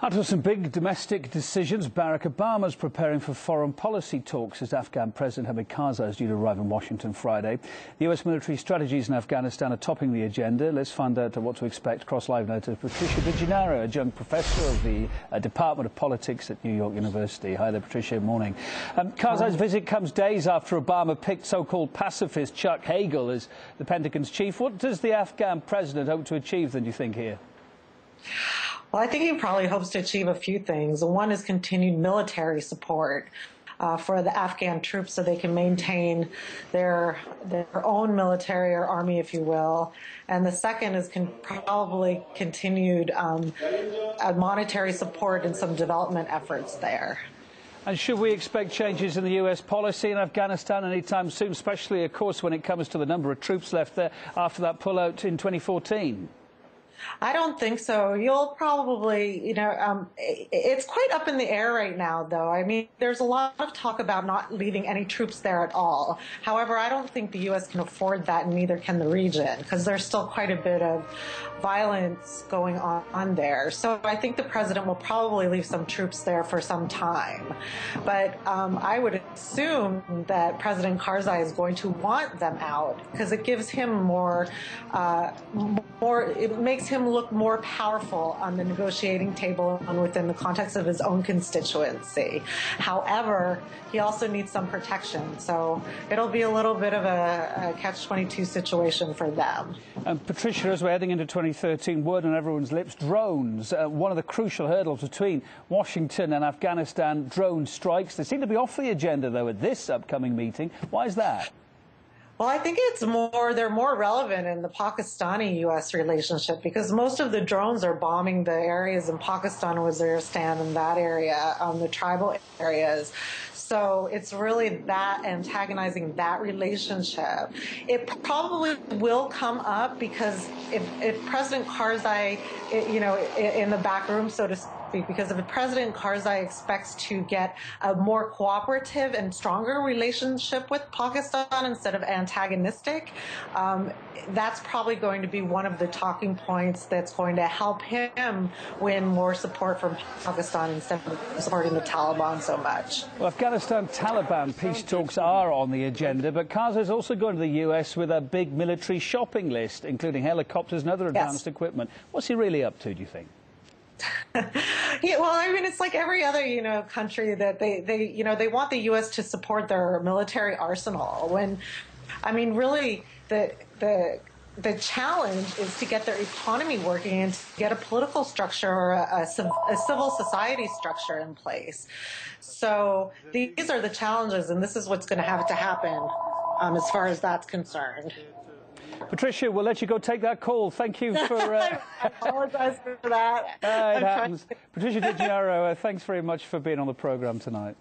After some big domestic decisions, Barack Obama is preparing for foreign policy talks as Afghan President Hamid Karzai is due to arrive in Washington Friday. The US military strategies in Afghanistan are topping the agenda. Let's find out what to expect. Cross Live now to Patricia Degennaro, adjunct professor of the Department of Politics at New York University. Hi there, Patricia. Morning. Karzai's visit comes days after Obama picked so-called pacifist Chuck Hagel as the Pentagon's chief. What does the Afghan president hope to achieve, then, do you think, here? Well, I think he probably hopes to achieve a few things. One is continued military support for the Afghan troops so they can maintain their own military or army, if you will. And the second is probably continued monetary support and some development efforts there. And should we expect changes in the US policy in Afghanistan anytime soon, especially, of course, when it comes to the number of troops left there after that pullout in 2014? I don't think so. You'll probably, it's quite up in the air right now, though. I mean, there's a lot of talk about not leaving any troops there at all. However, I don't think the U.S. can afford that, and neither can the region, because there's still quite a bit of violence going on there. So I think the president will probably leave some troops there for some time. But I would assume that President Karzai is going to want them out, because it gives him it makes him look more powerful on the negotiating table and within the context of his own constituency. However, he also needs some protection, so it'll be a little bit of a catch-22 situation for them. Patricia, as we're heading into 2013, word on everyone's lips, drones. One of the crucial hurdles between Washington and Afghanistan, drone strikes. They seem to be off the agenda, though, at this upcoming meeting. Why is that? Well, I think they're more relevant in the Pakistani-U.S. relationship, because most of the drones are bombing the areas in Pakistan, Waziristan, and that area, the tribal areas. So it's really that antagonizing that relationship. It probably will come up because if President Karzai, in the back room, so to speak, because if President Karzai expects to get a more cooperative and stronger relationship with Pakistan instead of antagonistic, that's probably going to be one of the talking points that's going to help him win more support from Pakistan instead of supporting the Taliban so much. Well, Afghanistan-Taliban peace talks are on the agenda, but Karzai's also going to the US with a big military shopping list, including helicopters and other advanced equipment. What's he really up to, do you think? Yeah, well, I mean, it's like every other, country that they want the U.S. to support their military arsenal. Really, the challenge is to get their economy working and to get a political structure or a civil society structure in place. So these are the challenges, and this is what's going to have to happen as far as that's concerned. Patricia, we'll let you go take that call. Thank you for... I apologize for that. It happens. Patricia Degennaro, thanks very much for being on the programme tonight.